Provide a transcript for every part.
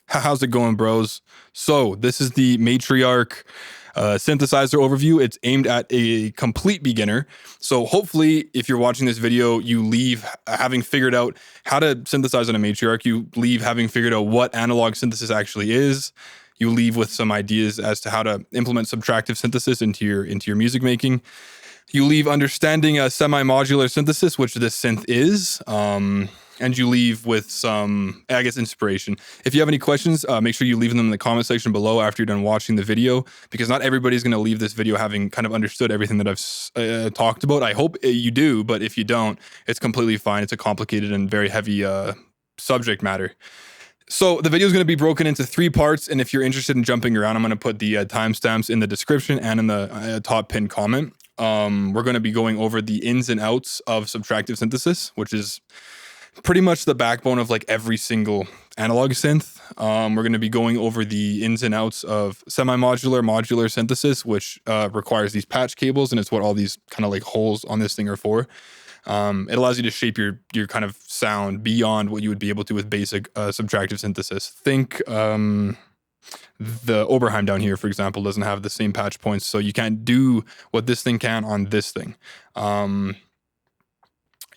How's it going, bros? So this is the Matriarch synthesizer overview. It's aimed at a complete beginner. So hopefully if you're watching this video, you leave having figured out how to synthesize on a Matriarch. You leave having figured out what analog synthesis actually is. You leave with some ideas as to how to implement subtractive synthesis into your music making. You leave understanding a semi-modular synthesis, which this synth is. And you leave with some, I guess, inspiration. If you have any questions, make sure you leave them in the comment section below after you're done watching the video, because not everybody's going to leave this video having kind of understood everything that I've talked about. I hope you do, but if you don't, it's completely fine. It's a complicated and very heavy subject matter. So the video is going to be broken into 3 parts, and if you're interested in jumping around, I'm going to put the timestamps in the description and in the top pinned comment. We're going to be going over the ins and outs of subtractive synthesis, which is pretty much the backbone of like every single analog synth. We're going to be going over the ins and outs of semi-modular, modular synthesis, which requires these patch cables, and it's what all these kind of like holes on this thing are for. It allows you to shape your kind of sound beyond what you would be able to with basic subtractive synthesis. Think the Oberheim down here, for example, doesn't have the same patch points, so you can't do what this thing can on this thing.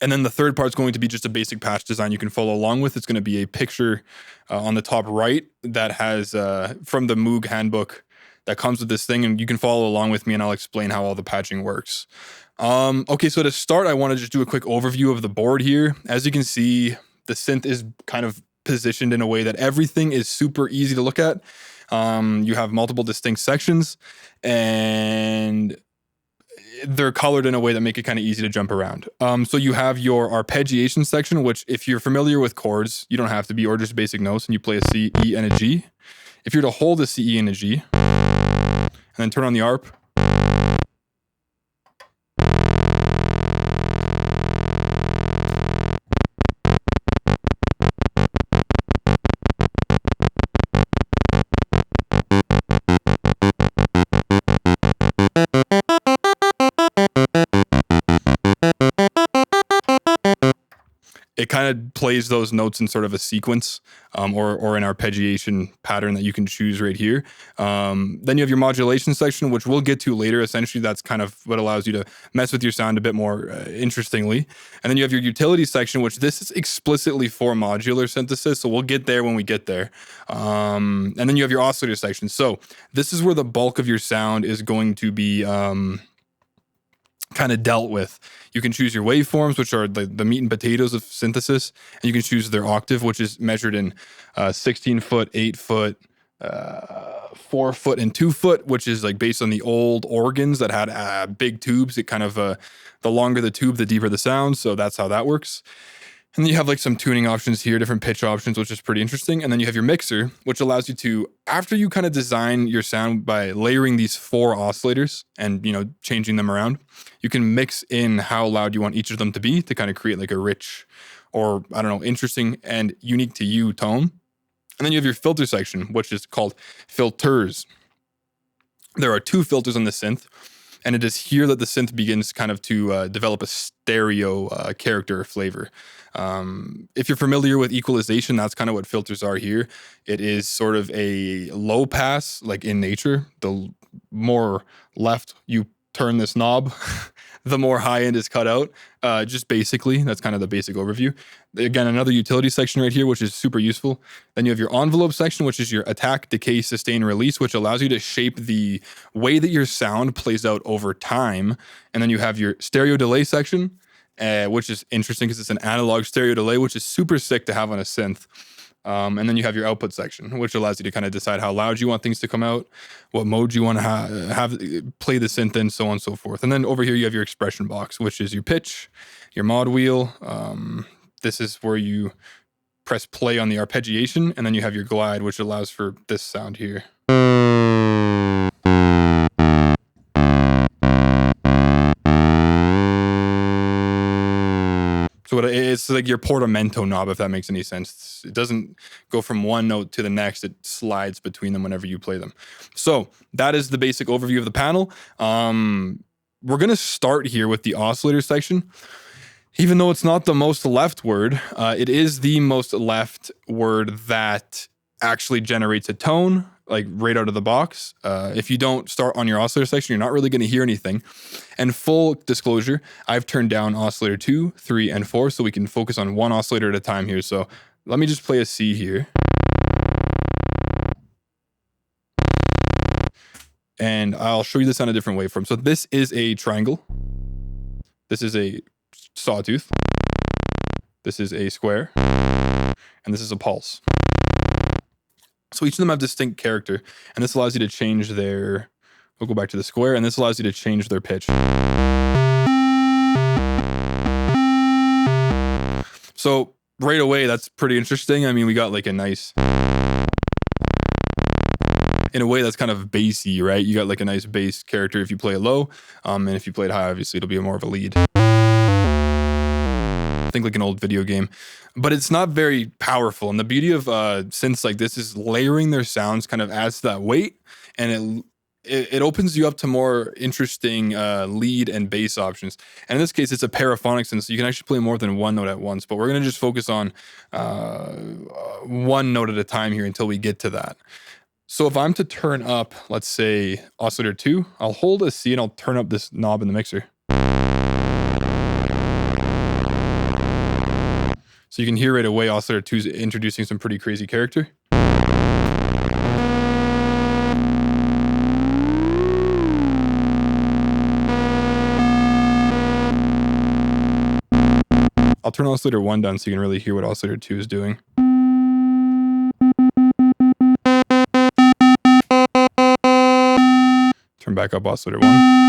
And then the third part is going to be just a basic patch design you can follow along with. It's going to be a picture on the top right that has from the MOOG handbook that comes with this thing, and you can follow along with me and I'll explain how all the patching works. Okay, so to start, I want to just do a quick overview of the board here. As you can see, the synth is kind of positioned in a way that everything is super easy to look at. You have multiple distinct sections, and they're colored in a way that make it kind of easy to jump around. So you have your arpeggiation section, which if you're familiar with chords, you don't have to be, or just basic notes, and you play a C, E, and a G. If you're to hold a C, E, and a G, and then turn on the arp, it kind of plays those notes in sort of a sequence or an arpeggiation pattern that you can choose right here. Then you have your modulation section, which we'll get to later. Essentially, that's kind of what allows you to mess with your sound a bit more interestingly. And then you have your utility section, which this is explicitly for modular synthesis, so we'll get there when we get there. And then you have your oscillator section. So this is where the bulk of your sound is going to be kind of dealt with. You can choose your waveforms, which are the meat and potatoes of synthesis, and you can choose their octave, which is measured in 16 foot, 8 foot, 4 foot, and 2 foot, which is like based on the old organs that had big tubes. It kind of the longer the tube, the deeper the sound. So that's how that works. And then you have like some tuning options here, different pitch options, which is pretty interesting. And then you have your mixer, which allows you to, after you kind of design your sound by layering these 4 oscillators and, you know, changing them around, you can mix in how loud you want each of them to be to kind of create like a rich or, I don't know, interesting and unique to you tone. And then you have your filter section, which is called filters. There are 2 filters on the synth, and it is here that the synth begins kind of to develop a stereo character or flavor. If you're familiar with equalization, that's kind of what filters are here. It is sort of a low pass, like in nature. The more left you turn this knob, the more high end is cut out. Just basically, that's kind of the basic overview. Again, another utility section right here, which is super useful. Then you have your envelope section, which is your attack, decay, sustain, release, which allows you to shape the way that your sound plays out over time. And then you have your stereo delay section, which is interesting because it's an analog stereo delay, which is super sick to have on a synth. And then you have your output section, which allows you to kind of decide how loud you want things to come out, what mode you want to have play the synth in, so on and so forth. And then over here you have your expression box, which is your pitch, your mod wheel. This is where you press play on the arpeggiation, and then you have your glide, which allows for this sound here. So it's like your portamento knob, if that makes any sense. It doesn't go from one note to the next. It slides between them whenever you play them. So that is the basic overview of the panel. We're going to start here with the oscillator section. Even though it's not the most left word, it is the most left word that actually generates a tone like right out of the box. If you don't start on your oscillator section, you're not really going to hear anything. And full disclosure, I've turned down oscillator 2, 3, and 4 so we can focus on one oscillator at a time here. So let me just play a C here. And I'll show you this on a different waveform. So this is a triangle. This is a sawtooth. This is a square. And this is a pulse. So each of them have distinct character, and this allows you to change their, we'll go back to the square, and this allows you to change their pitch. So right away, that's pretty interesting. I mean, we got like a nice, in a way that's kind of bassy, right? You got like a nice bass character if you play it low, and if you play it high, obviously it'll be more of a lead. Think like an old video game, but it's not very powerful. And the beauty of synths like this is layering their sounds kind of adds to that weight, and it opens you up to more interesting lead and bass options. And in this case, it's a paraphonic synth, so you can actually play more than one note at once. But we're gonna just focus on one note at a time here until we get to that. So if I'm to turn up, let's say oscillator 2, I'll hold a C and I'll turn up this knob in the mixer. So you can hear right away oscillator 2 is introducing some pretty crazy character. I'll turn oscillator 1 down so you can really hear what oscillator 2 is doing. Turn back up oscillator 1.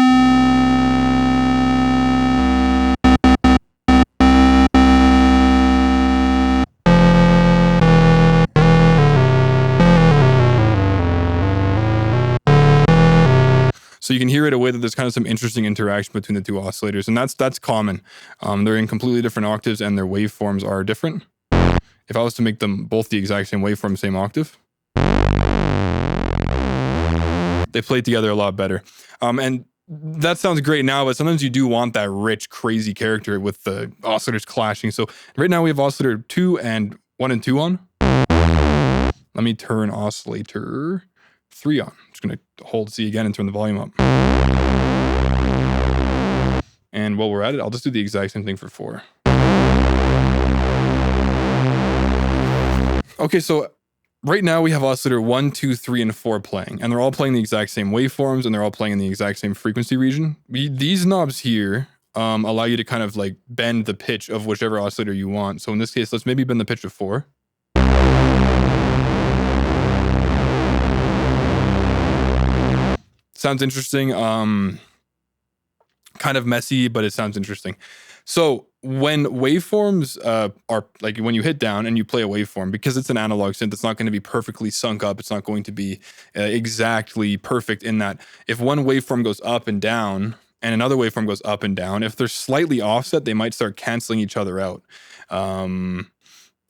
So you can hear right away that there's kind of some interesting interaction between the two oscillators, and that's common. They're in completely different octaves and their waveforms are different. If I was to make them both the exact same waveform, same octave, they play together a lot better. And that sounds great now, but sometimes you do want that rich, crazy character with the oscillators clashing. So right now we have oscillator 2 and 1 and 2 on. Let me turn oscillator 3 on. I'm just going to hold C again and turn the volume up. And while we're at it, I'll just do the exact same thing for 4. Okay, so right now we have oscillator 1, 2, 3, and 4 playing, and they're all playing the exact same waveforms, and they're all playing in the exact same frequency region. These knobs here allow you to kind of like bend the pitch of whichever oscillator you want. So in this case, let's maybe bend the pitch of 4. Sounds interesting. Kind of messy, but it sounds interesting. So when waveforms are like when you hit down and you play a waveform, because it's an analog synth, it's not going to be perfectly sunk up. It's not going to be exactly perfect in that if one waveform goes up and down and another waveform goes up and down, if they're slightly offset, they might start canceling each other out.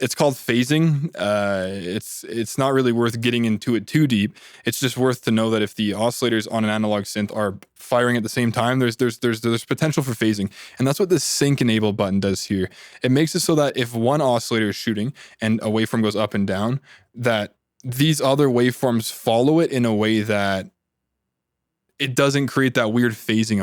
It's called phasing. It's not really worth getting into it too deep. It's just worth to know that if the oscillators on an analog synth are firing at the same time, there's potential for phasing. And that's what the sync enable button does here. It makes it so that if one oscillator is shooting and a waveform goes up and down, that these other waveforms follow it in a way that it doesn't create that weird phasing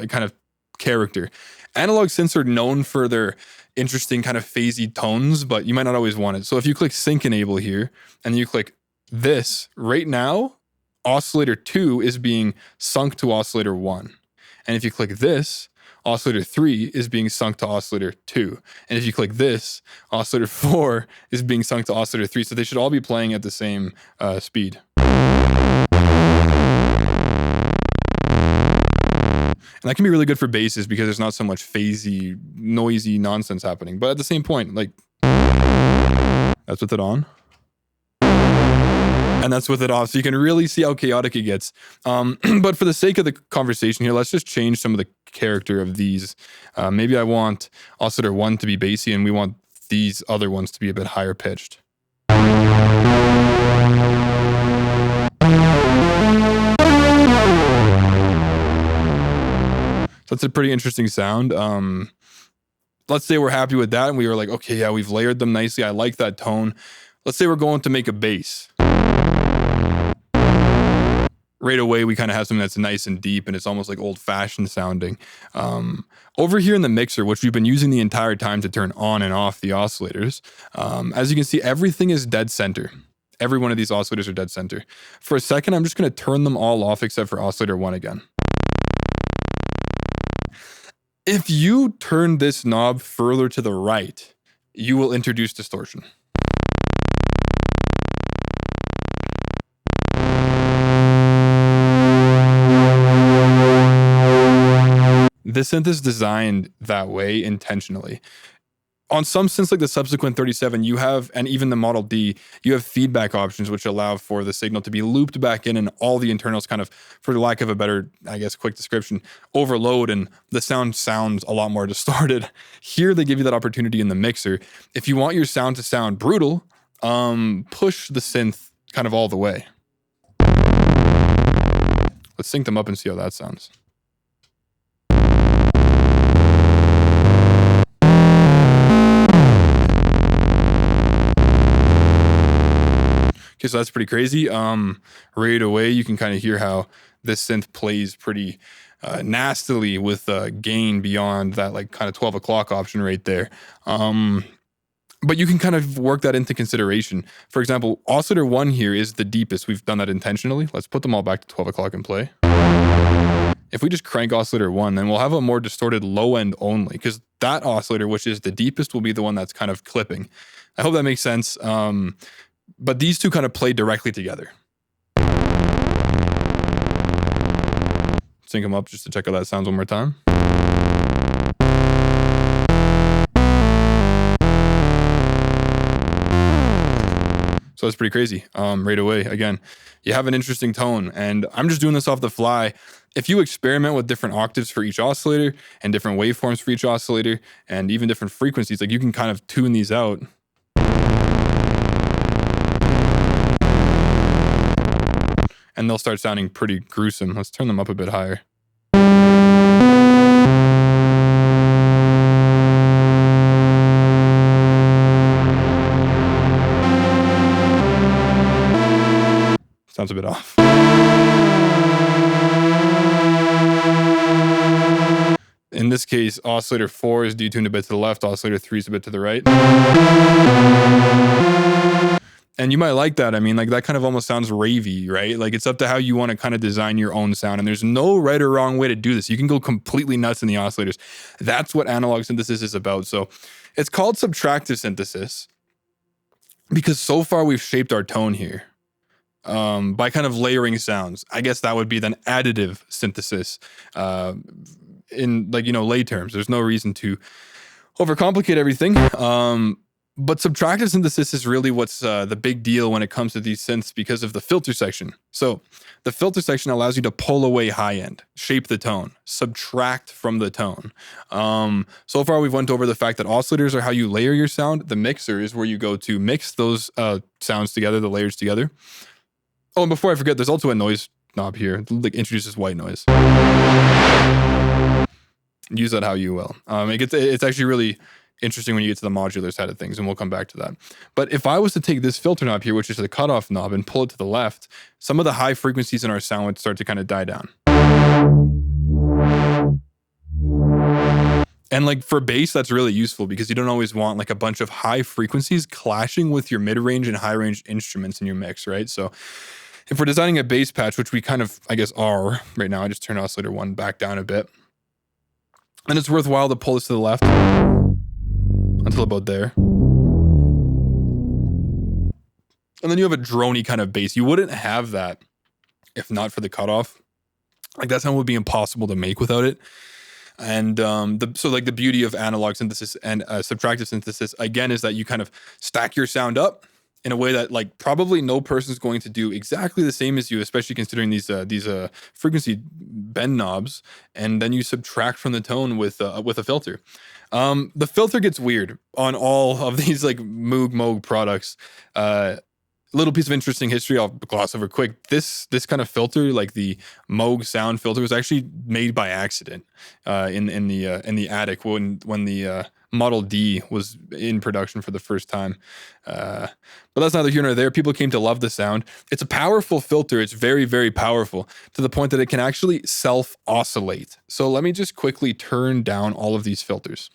kind of character. Analog synths are known for their interesting kind of phasey tones, but you might not always want it. So if you click sync enable here and you click this, right now, oscillator 2 is being sunk to oscillator 1. And if you click this, oscillator 3 is being sunk to oscillator 2. And if you click this, oscillator 4 is being sunk to oscillator 3. So they should all be playing at the same speed. And that can be really good for basses because there's not so much phasey, noisy nonsense happening. But at the same point, like, that's with it on. And that's with it off. So you can really see how chaotic it gets. But for the sake of the conversation here, let's just change some of the character of these. Maybe I want oscillator 1 to be bassy and we want these other ones to be a bit higher pitched. So that's a pretty interesting sound. Let's say we're happy with that and we were like, okay, yeah, we've layered them nicely. I like that tone. let's say we're going to make a bass. Right away, we kind of have something that's nice and deep, and it's almost like old-fashioned sounding. Over here in the mixer, which we've been using the entire time to turn on and off the oscillators, as you can see, everything is dead center. Every one of these oscillators are dead center. For a second, I'm just going to turn them all off except for oscillator 1 again. If you turn this knob further to the right, you will introduce distortion. This synth is designed that way intentionally. On some synths like the Subsequent 37, you have, and even the Model D, you have feedback options which allow for the signal to be looped back in and all the internals kind of, for lack of a better, I guess, quick description, overload and the sound sounds a lot more distorted. Here they give you that opportunity in the mixer. If you want your sound to sound brutal, push the synth kind of all the way. Let's sync them up and see how that sounds. Okay, so that's pretty crazy. Right away, you can kind of hear how this synth plays pretty nastily with gain beyond that like kind of 12 o'clock option right there. But you can kind of work that into consideration. For example, oscillator 1 here is the deepest. We've done that intentionally. Let's put them all back to 12 o'clock and play. If we just crank oscillator 1, then we'll have a more distorted low end only, because that oscillator, which is the deepest, will be the one that's kind of clipping. I hope that makes sense. But these two kind of play directly together. Sync them up just to check how that sounds one more time. So that's pretty crazy. Right away, again, you have an interesting tone, and I'm just doing this off the fly. If you experiment with different octaves for each oscillator and different waveforms for each oscillator and even different frequencies, like you can kind of tune these out. And they'll start sounding pretty gruesome. Let's turn them up a bit higher. Sounds a bit off. In this case, oscillator 4 is detuned a bit to the left, oscillator 3 is a bit to the right. And you might like that. I mean, like that kind of almost sounds ravey, right? Like it's up to how you want to kind of design your own sound. And there's no right or wrong way to do this. You can go completely nuts in the oscillators. That's what analog synthesis is about. So it's called subtractive synthesis because so far we've shaped our tone here by kind of layering sounds. I guess that would be then additive synthesis in like, you know, lay terms. There's no reason to overcomplicate everything. But subtractive synthesis is really what's the big deal when it comes to these synths because of the filter section. So the filter section allows you to pull away high end, shape the tone, subtract from the tone. So far we've went over the fact that oscillators are how you layer your sound. The mixer is where you go to mix those sounds together, the layers together. Oh, and before I forget, there's also a noise knob here. It like introduces white noise. Use that how you will. It's actually really interesting when you get to the modular side of things, and we'll come back to that. But if I was to take this filter knob here, which is the cutoff knob, and pull it to the left, some of the high frequencies in our sound would start to kind of die down. And like for bass, that's really useful because you don't always want like a bunch of high frequencies clashing with your mid-range and high-range instruments in your mix, right? So if we're designing a bass patch, which we kind of, I guess, are right now, I just turned oscillator 1 back down a bit. And it's worthwhile to pull this to the left until about there. And then you have a droney kind of bass. You wouldn't have that if not for the cutoff. Like that sound would be impossible to make without it. And so like the beauty of analog synthesis and subtractive synthesis, again, is that you kind of stack your sound up in a way that like probably no person's going to do exactly the same as you, especially considering these frequency bend knobs, and then you subtract from the tone with a filter. The filter gets weird on all of these like MOOG products. Little piece of interesting history I'll gloss over quick. This kind of filter, like the Moog sound filter, was actually made by accident in the attic when the Model D was in production for the first time. But that's neither here nor there. People came to love the sound. It's a powerful filter. It's very, very powerful to the point that it can actually self-oscillate. So let me just quickly turn down all of these filters.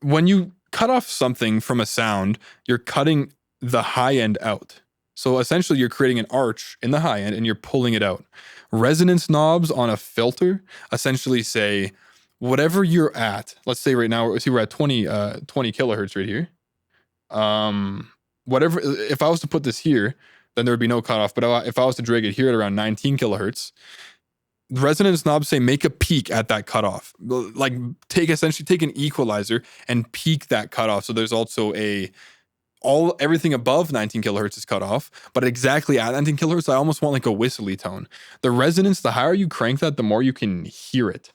When you cut off something from a sound, you're cutting the high end out. So essentially you're creating an arch in the high end and you're pulling it out. Resonance knobs on a filter essentially say whatever you're at. Let's say right now, we're at 20 kilohertz right here. Whatever, if I was to put this here, then there would be no cutoff. But if I was to drag it here at around 19 kilohertz, the resonance knobs say make a peak at that cutoff. Like essentially take an equalizer and peak that cutoff. So there's also everything above 19 kilohertz is cut off, but exactly at 19 kilohertz, I almost want like a whistly tone. The resonance, the higher you crank that, the more you can hear it.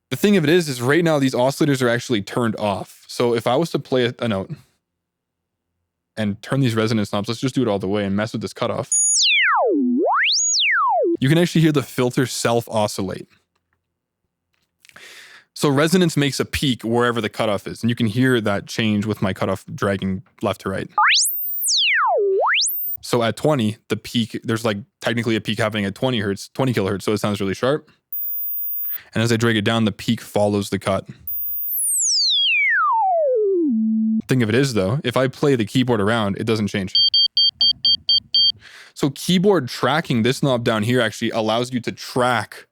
The thing of it is right now these oscillators are actually turned off. So if I was to play a note and turn these resonance knobs, let's just do it all the way and mess with this cutoff. You can actually hear the filter self-oscillate. So resonance makes a peak wherever the cutoff is, and you can hear that change with my cutoff dragging left to right. So at 20, the peak, there's like technically a peak happening at 20 kilohertz, so it sounds really sharp. And as I drag it down, the peak follows the cut. Thing of it is though, if I play the keyboard around, it doesn't change. So keyboard tracking, this knob down here actually allows you to track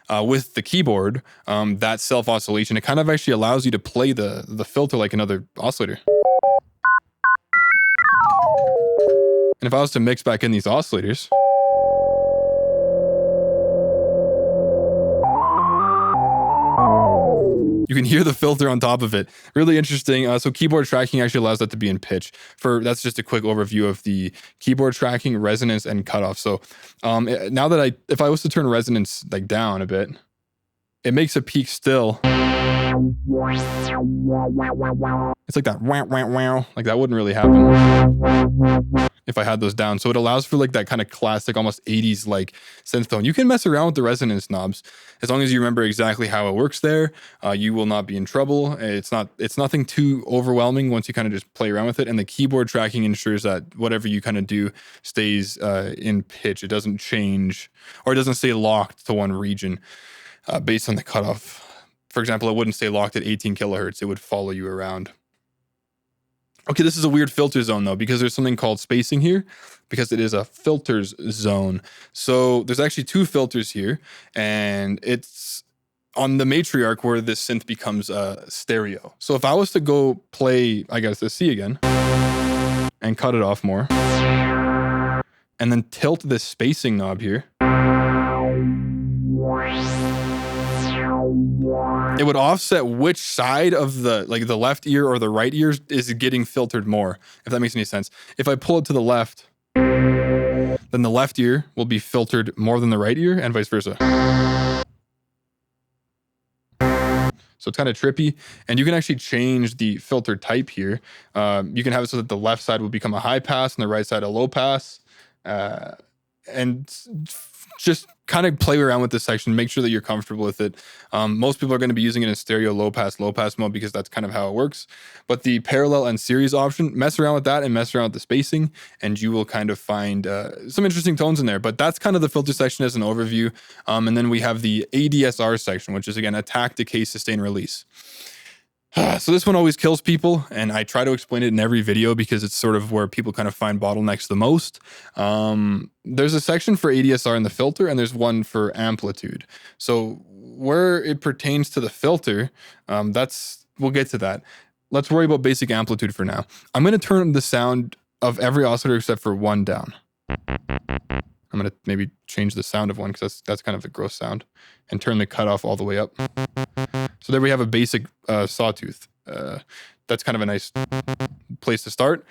with the keyboard, that self-oscillation. It kind of actually allows you to play the filter like another oscillator. And if I was to mix back in these oscillators, you can hear the filter on top of it. Really interesting. So keyboard tracking actually allows that to be in pitch. That's just a quick overview of the keyboard tracking, resonance, and cutoff. So now that if I was to turn resonance like down a bit, it makes a peak still. It's like that wow, wow, wow. Like that wouldn't really happen if I had those down. So it allows for like that kind of classic, almost 80s like synth tone. You can mess around with the resonance knobs as long as you remember exactly how it works there. You will not be in trouble. It's nothing too overwhelming once you kind of just play around with it. And the keyboard tracking ensures that whatever you kind of do stays in pitch. It doesn't change, or it doesn't stay locked to one region based on the cutoff. For example, it wouldn't stay locked at 18 kilohertz. It would follow you around. Okay, this is a weird filter zone though, because there's something called spacing here, because it is a filters zone. So there's actually two filters here, and it's on the Matriarch where this synth becomes stereo. So if I was to go play, I guess the C again, and cut it off more, and then tilt this spacing knob here, it would offset which side of the left ear or the right ear is getting filtered more, if that makes any sense. If I pull it to the left, then the left ear will be filtered more than the right ear, and vice versa. So it's kind of trippy, and you can actually change the filter type here. You can have it so that the left side will become a high pass and the right side a low pass, and just kind of play around with this section, make sure that you're comfortable with it. Most people are going to be using it in stereo low pass mode because that's kind of how it works. But the parallel and series option, mess around with that and mess around with the spacing, and you will kind of find some interesting tones in there. But that's kind of the filter section as an overview. And then we have the ADSR section, which is again attack, decay, sustain, release. So this one always kills people, and I try to explain it in every video because it's sort of where people kind of find bottlenecks the most. There's a section for ADSR in the filter, and there's one for amplitude. So where it pertains to the filter, we'll get to that. Let's worry about basic amplitude for now. I'm going to turn the sound of every oscillator except for one down. I'm going to maybe change the sound of one because that's kind of a gross sound, and turn the cutoff all the way up. So there we have a basic sawtooth. That's kind of a nice place to start.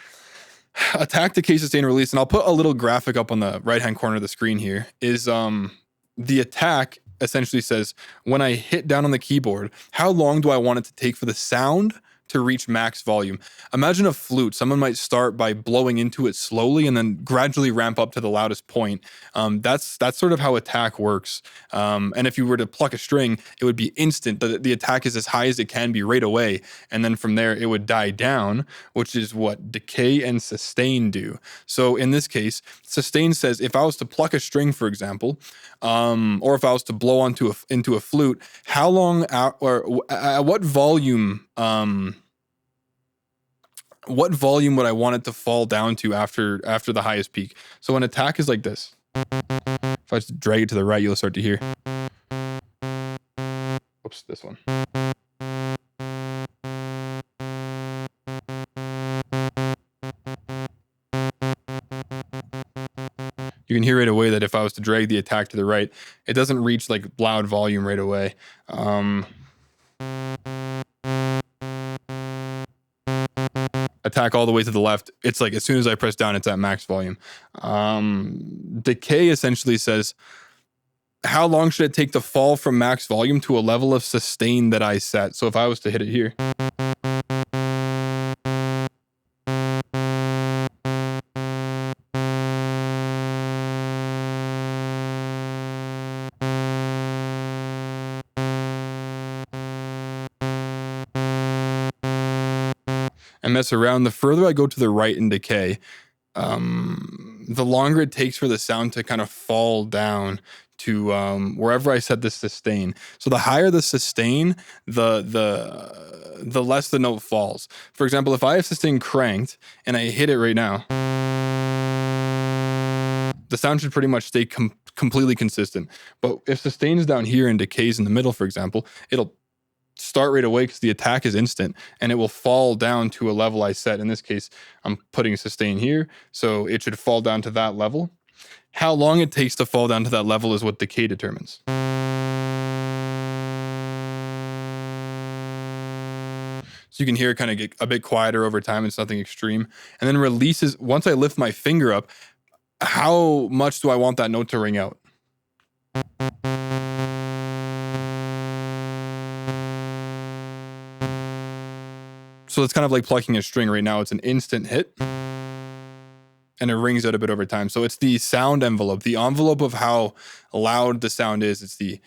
Attack, decay, sustain, release, and I'll put a little graphic up on the right-hand corner of the screen here, is the attack essentially says, when I hit down on the keyboard, how long do I want it to take for the sound to reach max volume. Imagine a flute. Someone might start by blowing into it slowly and then gradually ramp up to the loudest point. That's sort of how attack works. And if you were to pluck a string, it would be instant. The attack is as high as it can be right away. And then from there, it would die down, which is what decay and sustain do. So in this case, sustain says if I was to pluck a string, for example, or if I was to blow into a flute, how long or at what volume would I want it to fall down to after the highest peak? So an attack is like this. If I just drag it to the right, you'll start to hear. Oops, this one. You can hear right away that if I was to drag the attack to the right, it doesn't reach like loud volume right away. Attack all the way to the left, it's like as soon as I press down, it's at max volume. Decay essentially says, how long should it take to fall from max volume to a level of sustain that I set? So if I was to hit it here, and mess around, the further I go to the right in decay, the longer it takes for the sound to kind of fall down to wherever I set the sustain. So the higher the sustain, the less the note falls. For example, if I have sustain cranked and I hit it right now, the sound should pretty much stay completely consistent. But if sustain is down here and decays in the middle, for example, it'll start right away because the attack is instant, and it will fall down to a level I set. In this case, I'm putting sustain here, so it should fall down to that level. How long it takes to fall down to that level is what decay determines. So you can hear it kind of get a bit quieter over time. It's nothing extreme. And then releases, once I lift my finger up, how much do I want that note to ring out? So it's kind of like plucking a string. Right now, it's an instant hit, and it rings out a bit over time. So it's the sound envelope, the envelope of how loud the sound is. It's the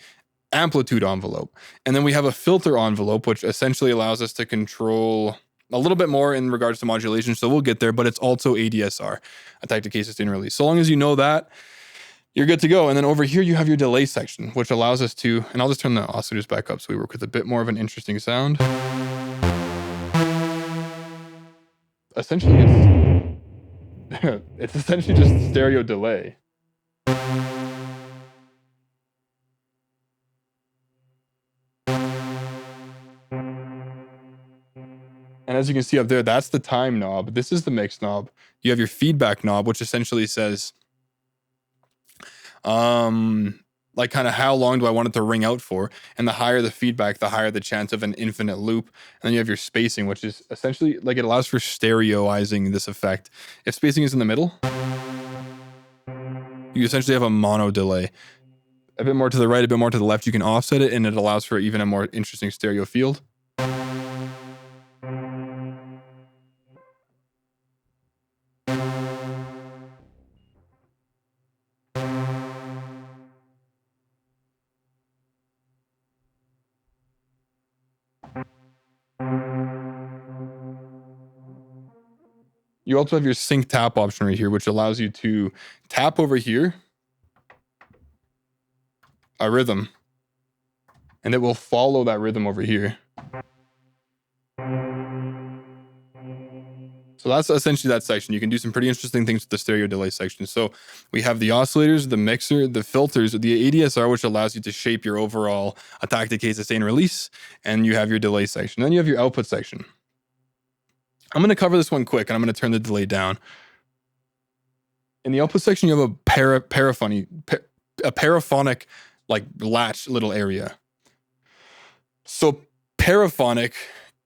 amplitude envelope. And then we have a filter envelope, which essentially allows us to control a little bit more in regards to modulation. So we'll get there, but it's also ADSR, attack, decay, sustain, release. So long as you know that, you're good to go. And then over here, you have your delay section, which allows us to, and I'll just turn the oscillators back up so we work with a bit more of an interesting sound. Essentially, it's essentially just stereo delay. And as you can see up there, that's the time knob. This is the mix knob. You have your feedback knob, which essentially says, like kind of how long do I want it to ring out for? And the higher the feedback, the higher the chance of an infinite loop. And then you have your spacing, which is essentially like it allows for stereoizing this effect. If spacing is in the middle, you essentially have a mono delay. A bit more to the right, a bit more to the left, you can offset it, and it allows for even a more interesting stereo field. You also have your sync tap option right here, which allows you to tap over here a rhythm, and it will follow that rhythm over here. So that's essentially that section. You can do some pretty interesting things with the stereo delay section. So we have the oscillators, the mixer, the filters, the ADSR, which allows you to shape your overall attack, decay, sustain, release, and you have your delay section. Then you have your output section. I'm going to cover this one quick, and I'm going to turn the delay down. In the output section, you have a paraphonic like latch little area. So paraphonic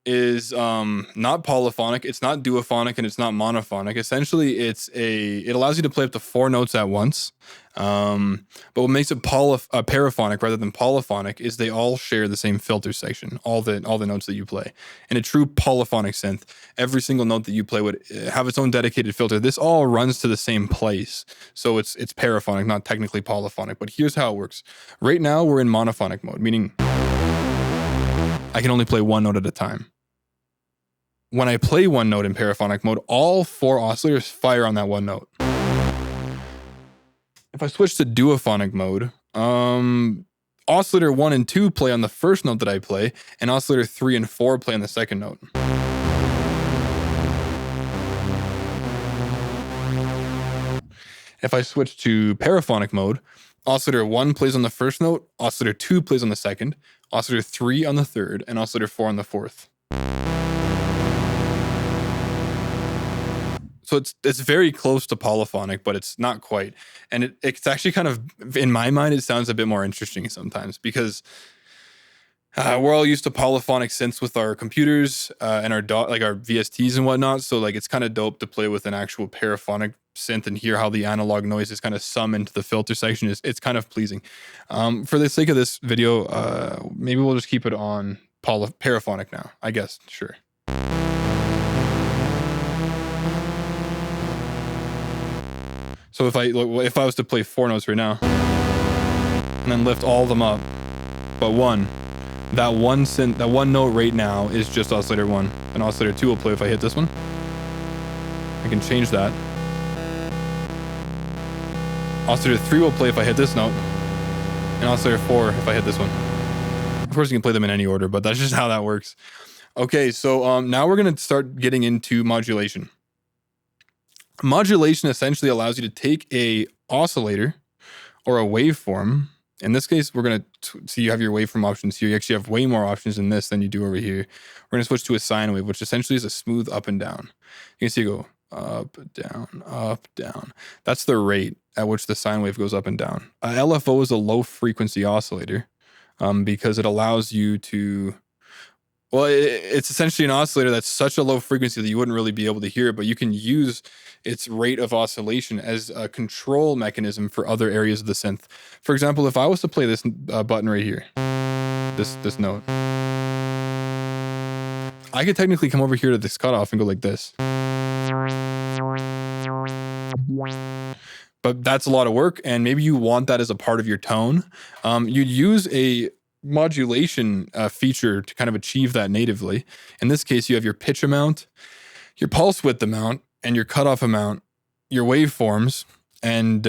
is not polyphonic, it's not duophonic, and it's not monophonic. Essentially, it allows you to play up to 4 notes at once. But what makes it paraphonic rather than polyphonic is they all share the same filter section, all the notes that you play. In a true polyphonic synth, every single note that you play would have its own dedicated filter. This all runs to the same place. So it's paraphonic, not technically polyphonic. But here's how it works. Right now, we're in monophonic mode, meaning I can only play 1 note at a time. When I play 1 note in paraphonic mode, all 4 oscillators fire on that 1 note. If I switch to duophonic mode, oscillator 1 and 2 play on the first note that I play, and oscillator 3 and 4 play on the second note. If I switch to paraphonic mode, oscillator 1 plays on the first note, oscillator 2 plays on the second, oscillator 3 on the third, and oscillator 4 on the fourth. So it's very close to polyphonic, but it's not quite. And it's actually kind of, in my mind, it sounds a bit more interesting sometimes because we're all used to polyphonic synths with our computers and our VSTs and whatnot. So like it's kind of dope to play with an actual paraphonic synth and hear how the analog noises kind of sum into the filter section. It's kind of pleasing. For the sake of this video, maybe we'll just keep it on paraphonic now, I guess. Sure. So if I was to play 4 notes right now and then lift all of them up, but that one note right now is just oscillator 1, and oscillator 2 will play if I hit this one. I can change that. Oscillator 3 will play if I hit this note, and oscillator 4 if I hit this one. Of course, you can play them in any order, but that's just how that works. Okay, so now we're going to start getting into modulation. Modulation essentially allows you to take a oscillator or a waveform. In this case, we're going to see you have your waveform options here. You actually have way more options in this than you do over here. We're going to switch to a sine wave, which essentially is a smooth up and down. You can see it go up, down, up, down. That's the rate at which the sine wave goes up and down. LFO is a low frequency oscillator because it allows you to... Well, it's essentially an oscillator that's such a low frequency that you wouldn't really be able to hear it, but you can use its rate of oscillation as a control mechanism for other areas of the synth. For example, if I was to play this button right here, this note, I could technically come over here to this cutoff and go like this. But that's a lot of work, and maybe you want that as a part of your tone. You'd use a modulation feature to kind of achieve that natively. In this case, you have your pitch amount, your pulse width amount, and your cutoff amount, your waveforms, and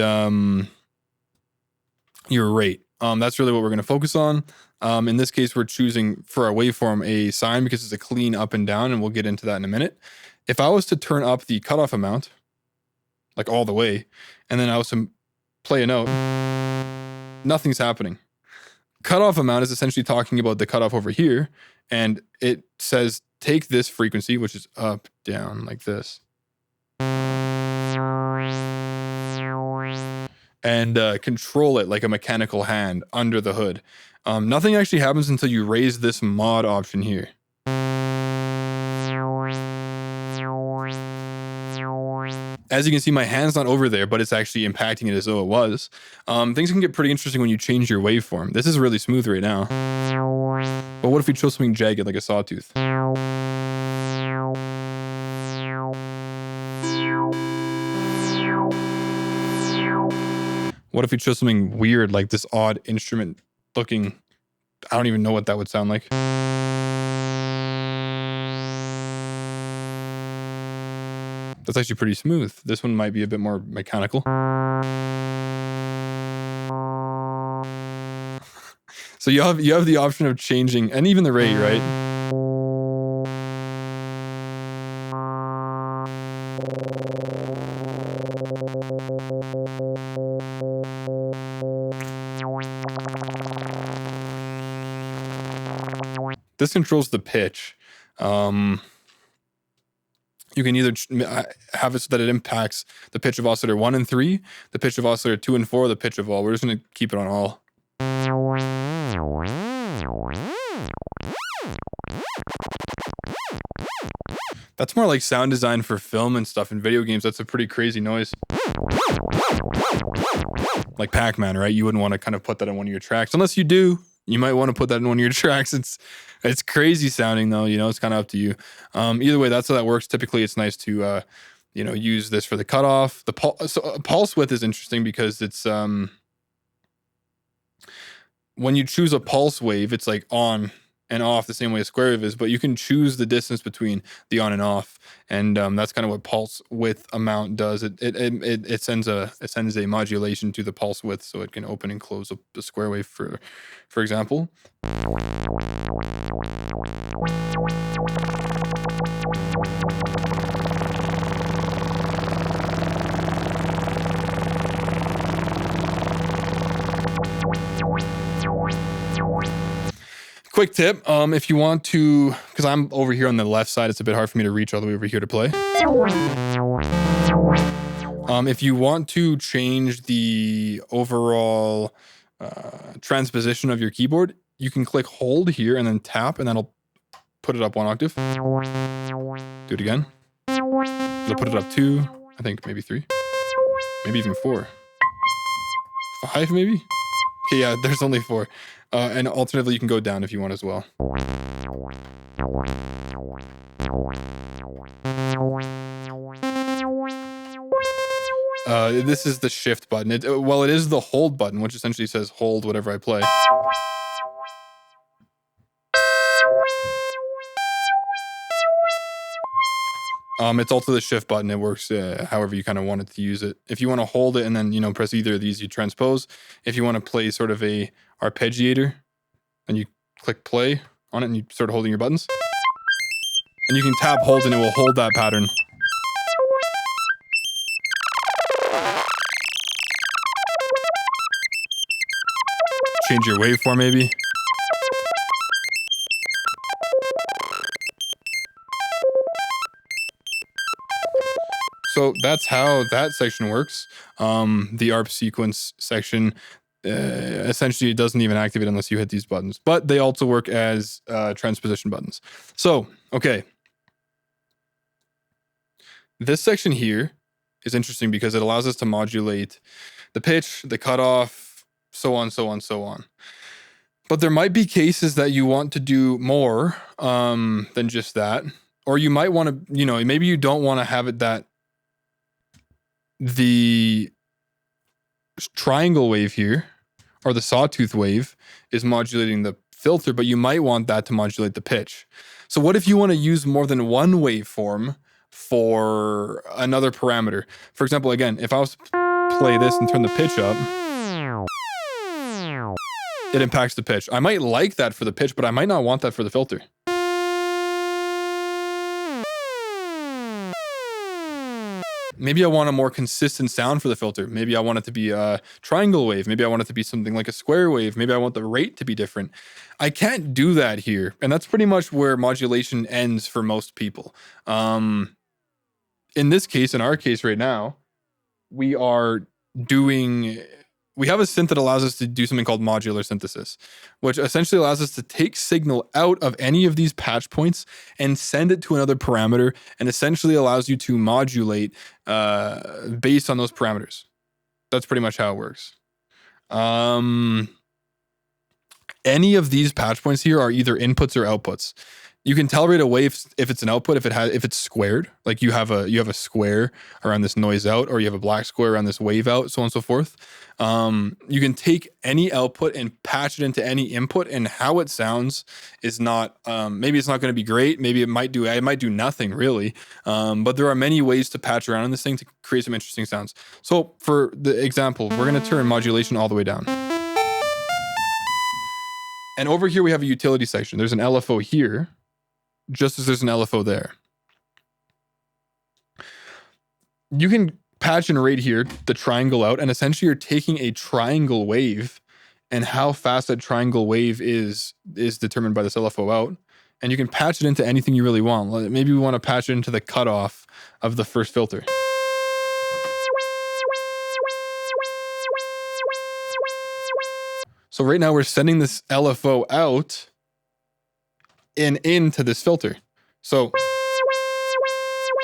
your rate. That's really what we're going to focus on. In this case, we're choosing for our waveform a sine because it's a clean up and down, and we'll get into that in a minute. If I was to turn up the cutoff amount, like all the way, and then I was to play a note, nothing's happening. Cutoff amount is essentially talking about the cutoff over here, and it says take this frequency, which is up, down, like this, and control it like a mechanical hand under the hood. Nothing actually happens until you raise this mod option here. As you can see, my hand's not over there, but it's actually impacting it as though it was. Things can get pretty interesting when you change your waveform. This is really smooth right now. But what if we chose something jagged like a sawtooth? What if we chose something weird like this odd instrument looking... I don't even know what that would sound like. That's actually pretty smooth. This one might be a bit more mechanical. So you have the option of changing, and even the rate, right? This controls the pitch. You can either have it so that it impacts the pitch of oscillator 1 and 3, the pitch of oscillator 2 and 4, or the pitch of all. We're just going to keep it on all. That's more like sound design for film and stuff in video games. That's a pretty crazy noise. Like Pac-Man, right? You wouldn't want to kind of put that in one of your tracks. Unless you do, you might want to put that in one of your tracks. It's crazy sounding though, you know, it's kind of up to you. Either way, that's how that works. Typically it's nice to, you know, use this for the cutoff. So pulse width is interesting because it's, when you choose a pulse wave, it's like on and off the same way a square wave is, but you can choose the distance between the on and off, and that's kind of what pulse width amount does. It sends a modulation to the pulse width, so it can open and close the square wave, for example. Quick tip, if you want to, because I'm over here on the left side, it's a bit hard for me to reach all the way over here to play. If you want to change the overall transposition of your keyboard, you can click hold here and then tap, and that'll put it up 1 octave. Do it again. It'll put it up 2, I think maybe 3, maybe even 4. 5 maybe? Okay, yeah, there's only 4. And alternatively, you can go down if you want as well. This is the shift button. It is the hold button, which essentially says hold whatever I play. It's also the shift button. It works however you kind of want it to use it. If you want to hold it and then, you know, press either of these, you transpose. If you want to play sort of a arpeggiator, and you click play on it and you start holding your buttons. And you can tap hold and it will hold that pattern. Change your waveform maybe. So that's how that section works. The ARP sequence section, essentially it doesn't even activate unless you hit these buttons, but they also work as transposition buttons. So, okay. This section here is interesting because it allows us to modulate the pitch, the cutoff, so on, so on, so on. But there might be cases that you want to do more than just that. Or you might want to, you know, maybe you don't want to have it that the triangle wave here, or the sawtooth wave, is modulating the filter, but you might want that to modulate the pitch. So what if you want to use more than one waveform for another parameter? For example, again, if I was to play this and turn the pitch up, it impacts the pitch. I might like that for the pitch, but I might not want that for the filter. Maybe I want a more consistent sound for the filter. Maybe I want it to be a triangle wave. Maybe I want it to be something like a square wave. Maybe I want the rate to be different. I can't do that here. And that's pretty much where modulation ends for most people. In this case, in our case right now, we have a synth that allows us to do something called modular synthesis, which essentially allows us to take signal out of any of these patch points and send it to another parameter, and essentially allows you to modulate based on those parameters. That's pretty much how it works. Any of these patch points here are either inputs or outputs. You can tell right away if it's an output, if it's squared, like you have a square around this noise out, or you have a black square around this wave out, so on and so forth. You can take any output and patch it into any input, and how it sounds is not, maybe it's not going to be great. Maybe it might do nothing really. But there are many ways to patch around in this thing to create some interesting sounds. So for the example, we're going to turn modulation all the way down. And over here we have a utility section. There's an LFO here, just as there's an LFO there. You can patch and rate here the triangle out, and essentially you're taking a triangle wave, and how fast that triangle wave is determined by this LFO out, and you can patch it into anything you really want. Maybe we want to patch it into the cutoff of the first filter. So right now we're sending this LFO out and into this filter. So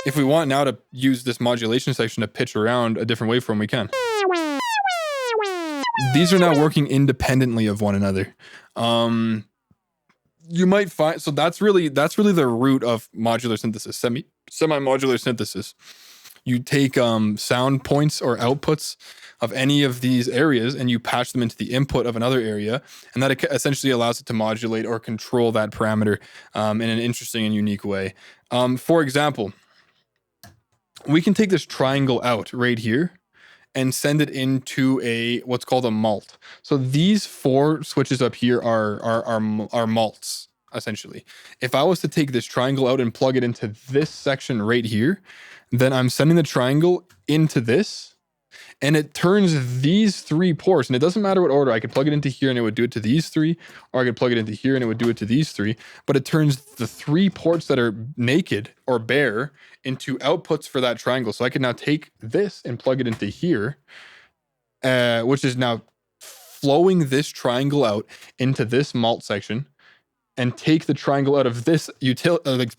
If we want now to use this modulation section to pitch around a different waveform, we can. These are now working independently of one another. You might find, so that's really the root of modular synthesis, semi-modular synthesis. You take sound points or outputs of any of these areas and you patch them into the input of another area, and that essentially allows it to modulate or control that parameter in an interesting and unique way. For example, we can take this triangle out right here and send it into what's called a mult. So these 4 switches up here are mults, essentially. If I was to take this triangle out and plug it into this section right here, then I'm sending the triangle into this, and it turns these 3 ports, and it doesn't matter what order. I could plug it into here and it would do it to these 3, or I could plug it into here and it would do it to these 3, but it turns the 3 ports that are naked or bare into outputs for that triangle. So I can now take this and plug it into here, which is now flowing this triangle out into this mult section, and take the triangle out of this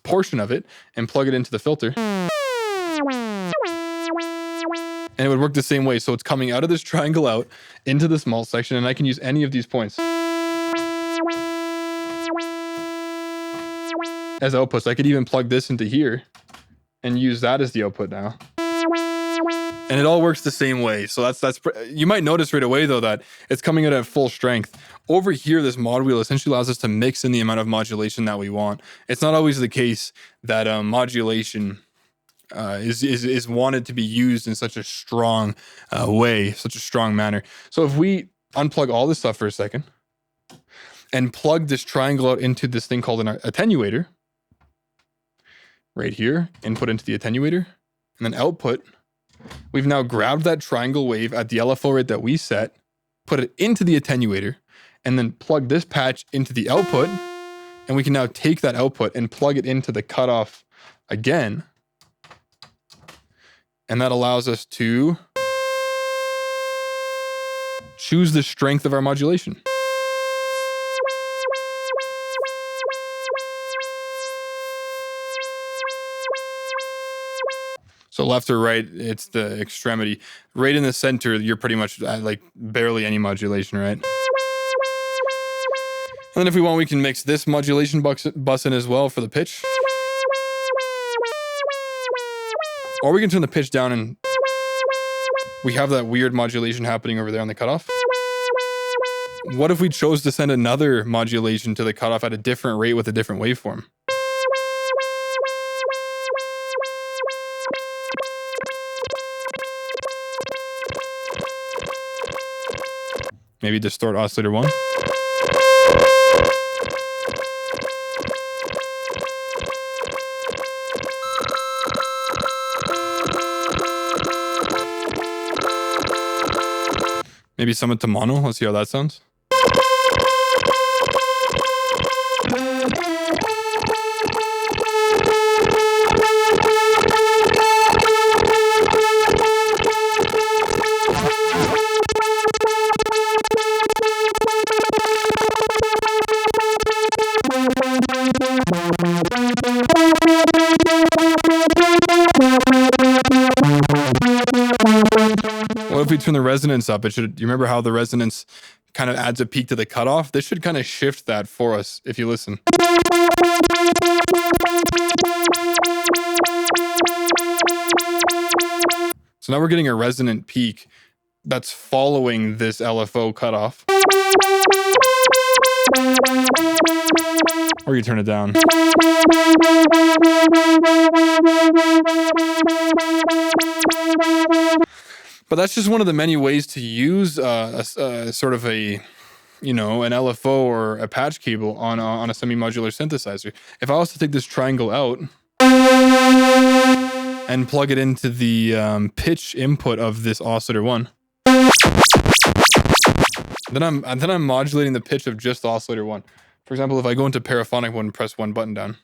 portion of it and plug it into the filter. And it would work the same way. So it's coming out of this triangle out into this mult section, and I can use any of these points as outputs. I could even plug this into here and use that as the output now. And it all works the same way. So that's you might notice right away though that it's coming out at full strength. Over here, this mod wheel essentially allows us to mix in the amount of modulation that we want. It's not always the case that modulation is wanted to be used in such a strong way, such a strong manner. So if we unplug all this stuff for a second and plug this triangle out into this thing called an attenuator, right here, input into the attenuator, and then output, we've now grabbed that triangle wave at the LFO rate that we set, put it into the attenuator, and then plug this patch into the output, and we can now take that output and plug it into the cutoff again. And that allows us to choose the strength of our modulation. So left or right, it's the extremity. Right in the center, you're pretty much like barely any modulation, right? And then if we want, we can mix this modulation bus in as well for the pitch. Or we can turn the pitch down and we have that weird modulation happening over there on the cutoff. What if we chose to send another modulation to the cutoff at a different rate with a different waveform? Maybe distort oscillator 1. Maybe sum it to mono. Let's see how that sounds. What if we turn the resonance up? You remember how the resonance kind of adds a peak to the cutoff? This should kind of shift that for us if you listen. So now we're getting a resonant peak that's following this LFO cutoff. Or you turn it down. But that's just one of the many ways to use sort of an LFO or a patch cable on a semi-modular synthesizer. If I was to take this triangle out and plug it into the pitch input of this oscillator 1, then I'm modulating the pitch of just the oscillator 1. For example, if I go into paraphonic mode and press one button down,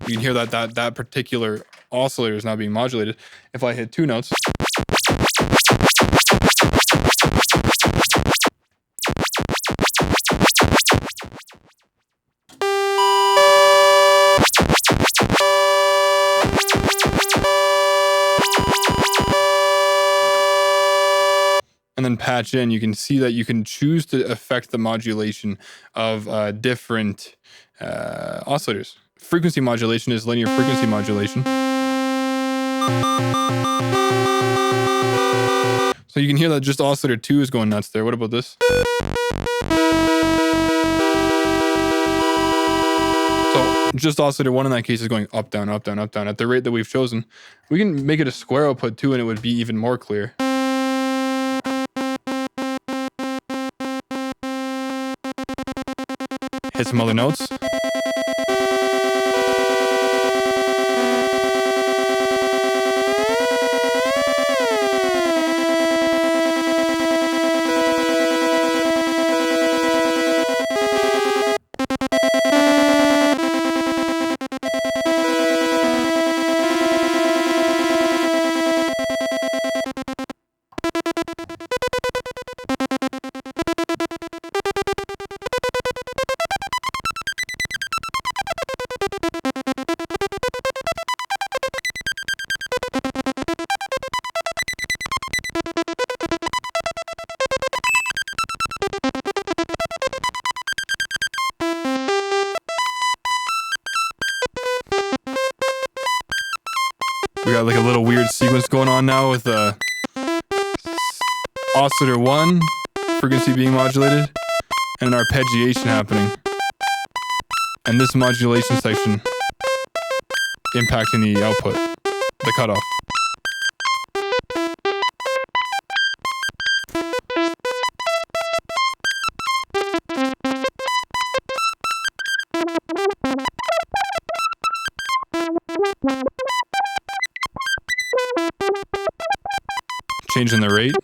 you can hear that particular oscillator is now being modulated. If I hit 2 notes, and then patch in, you can see that you can choose to affect the modulation of different oscillators. Frequency modulation is linear frequency modulation. So you can hear that just oscillator 2 is going nuts there. What about this? So just oscillator 1 in that case is going up, down, up, down, up, down at the rate that we've chosen. We can make it a square output too, and it would be even more clear. Hit some other notes. We got like a little weird sequence going on now with oscillator 1 frequency being modulated and an arpeggiation happening, and this modulation section impacting the output, the cutoff. Changing the rate.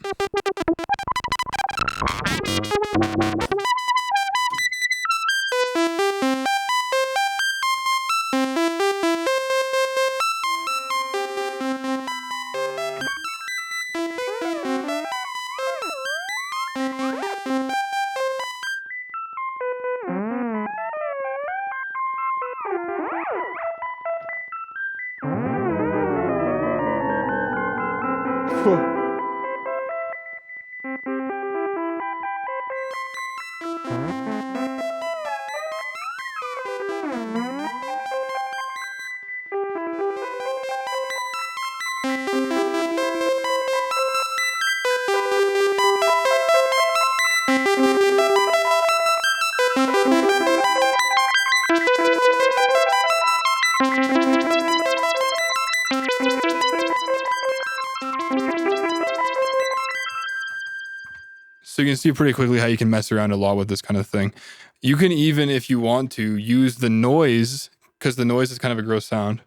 So you can see pretty quickly how you can mess around a lot with this kind of thing. You can even, if you want to, use the noise, because the noise is kind of a gross sound.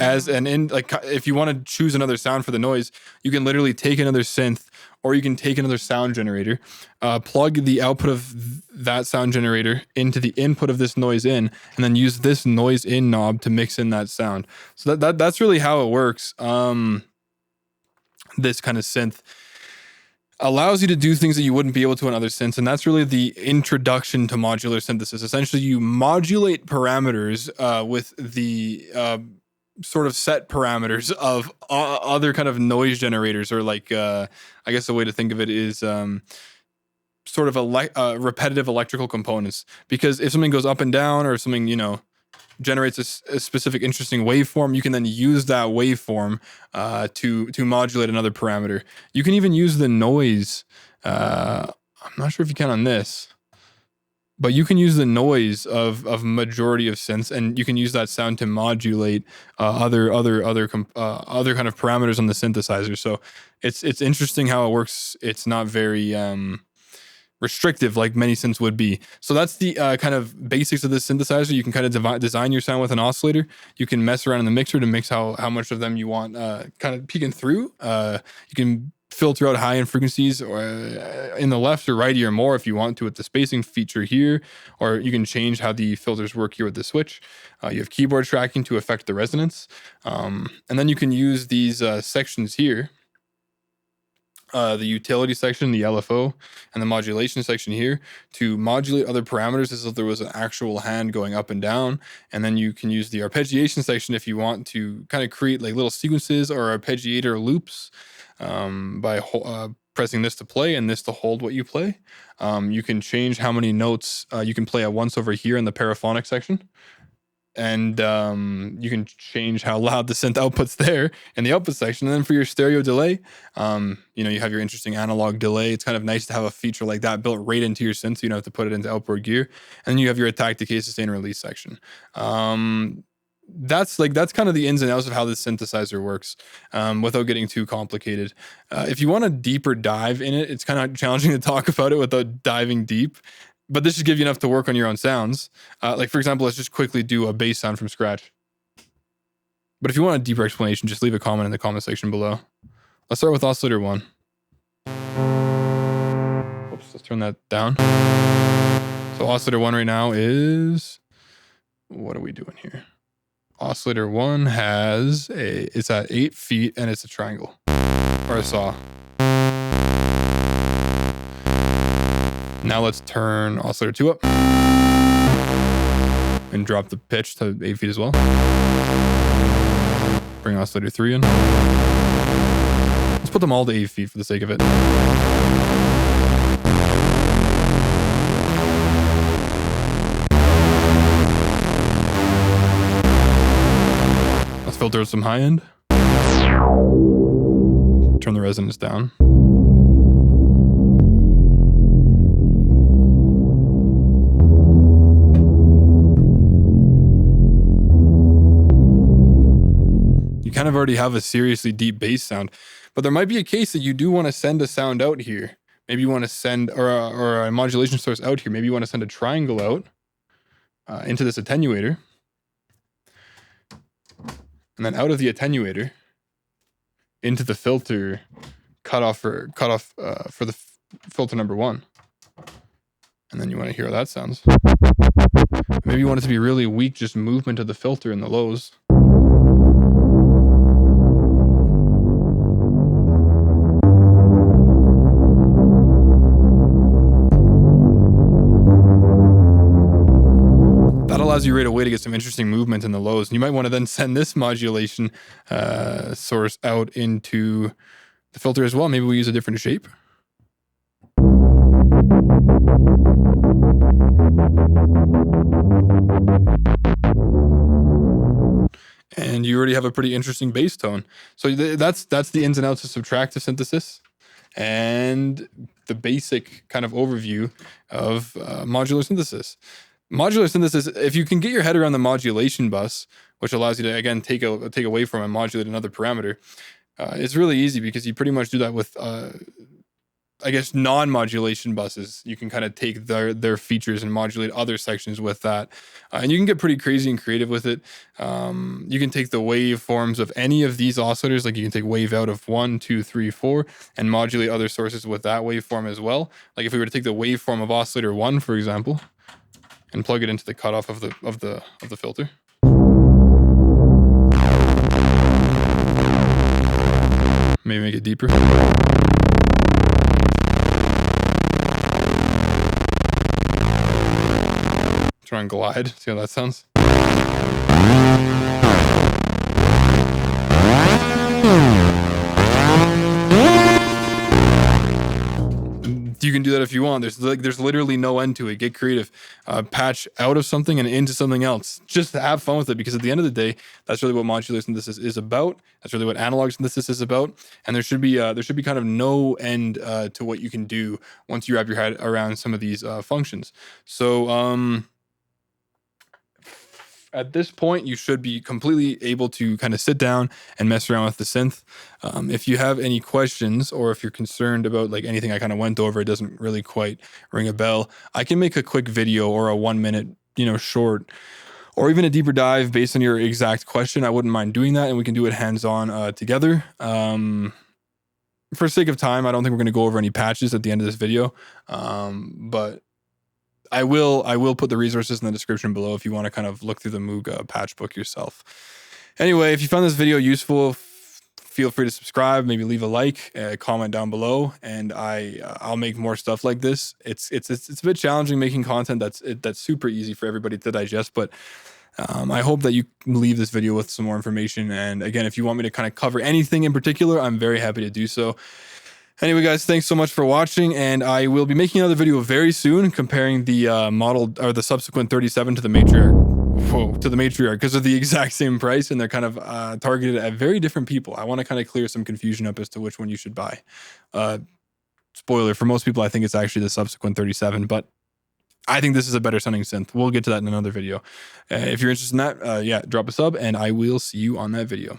As an if you want to choose another sound for the noise, you can literally take another synth, or you can take another sound generator, plug the output of that sound generator into the input of this noise in, and then use this noise in knob to mix in that sound. So that's really how it works. This kind of synth allows you to do things that you wouldn't be able to on other synths, and that's really the introduction to modular synthesis. Essentially, you modulate parameters with the sort of set parameters of other kind of noise generators, or like I guess a way to think of it is sort of repetitive electrical components. Because if something goes up and down, or something generates a specific interesting waveform, you can then use that waveform to modulate another parameter. You can even use the noise. I'm not sure if you can on this, but you can use the noise of majority of synths, and you can use that sound to modulate other kind of parameters on the synthesizer. So it's interesting how it works. It's not very restrictive like many synths would be. So that's the kind of basics of this synthesizer. You can kind of design your sound with an oscillator. You can mess around in the mixer to mix how much of them you want kind of peeking through. You can filter out high-end frequencies or in the left or right or more if you want to with the spacing feature here, or you can change how the filters work here with the switch. You have keyboard tracking to affect the resonance. And then you can use these sections here the utility section, the LFO, and the modulation section here to modulate other parameters as if there was an actual hand going up and down. And then you can use the arpeggiation section if you want to kind of create like little sequences or arpeggiator loops by pressing this to play and this to hold what you play. You can change how many notes you can play at once over here in the paraphonic section. And you can change how loud the synth output's there in the output section. And then for your stereo delay, you have your interesting analog delay. It's kind of nice to have a feature like that built right into your synth, so you don't have to put it into outboard gear. And then you have your attack, decay, sustain, release section. That's kind of the ins and outs of how this synthesizer works, without getting too complicated. If you want a deeper dive in it, it's kind of challenging to talk about it without diving deep. But this should give you enough to work on your own sounds. Like, for example, let's just quickly do a bass sound from scratch. But if you want a deeper explanation, just leave a comment in the comment section below. Let's start with oscillator 1. Oops, let's turn that down. So oscillator 1 right now is... What are we doing here? Oscillator 1 it's at 8 feet and it's a triangle. Or a saw. Now let's turn oscillator 2 up and drop the pitch to 8 feet as well. Bring oscillator 3 in. Let's put them all to 8 feet for the sake of it. Let's filter some high end. Turn the resonance down. You kind of already have a seriously deep bass sound, but there might be a case that you do want to send a sound out here. Maybe you want to send, or a modulation source out here. Maybe you want to send a triangle out into this attenuator. And then out of the attenuator into the filter cutoff for the filter number 1. And then you want to hear how that sounds. Maybe you want it to be really weak, just movement of the filter in the lows. Allows you right away to get some interesting movement in the lows. And you might want to then send this modulation source out into the filter as well. Maybe we use a different shape. And you already have a pretty interesting bass tone. So that's the ins and outs of subtractive synthesis and the basic kind of overview of modular synthesis. Modular synthesis, if you can get your head around the modulation bus, which allows you to, again, take a waveform and modulate another parameter, it's really easy because you pretty much do that with, non-modulation buses. You can kind of take their features and modulate other sections with that. And you can get pretty crazy and creative with it. You can take the waveforms of any of these oscillators, like you can take wave out of 1, 2, 3, 4, and modulate other sources with that waveform as well. Like if we were to take the waveform of oscillator 1, for example, and plug it into the cutoff of the filter. Maybe make it deeper. Try and glide. See how that sounds? You can do that if you want. There's literally no end to it. Get creative. Patch out of something and into something else. Just have fun with it, because at the end of the day, that's really what modular synthesis is about. That's really what analog synthesis is about. And there should be kind of no end to what you can do once you wrap your head around some of these functions. So at this point, you should be completely able to kind of sit down and mess around with the synth. If you have any questions, or if you're concerned about like anything I kind of went over, it doesn't really quite ring a bell, I can make a quick video or a 1 minute, short, or even a deeper dive based on your exact question. I wouldn't mind doing that, and we can do it hands-on together. For sake of time, I don't think we're going to go over any patches at the end of this video, but I will put the resources in the description below if you want to kind of look through the Moog patch book yourself. Anyway, if you found this video useful, feel free to subscribe, maybe leave a like, comment down below, and I'll make more stuff like this. It's a bit challenging making content that's super easy for everybody to digest, but I hope that you leave this video with some more information. And again, if you want me to kind of cover anything in particular, I'm very happy to do so. Anyway, guys, thanks so much for watching, and I will be making another video very soon comparing the model or the subsequent 37 to the Matriarch. Whoa, to the Matriarch, because they're the exact same price and they're kind of targeted at very different people. I want to kind of clear some confusion up as to which one you should buy. Spoiler, for most people, I think it's actually the subsequent 37, but I think this is a better sounding synth. We'll get to that in another video. If you're interested in that, yeah, drop a sub, and I will see you on that video.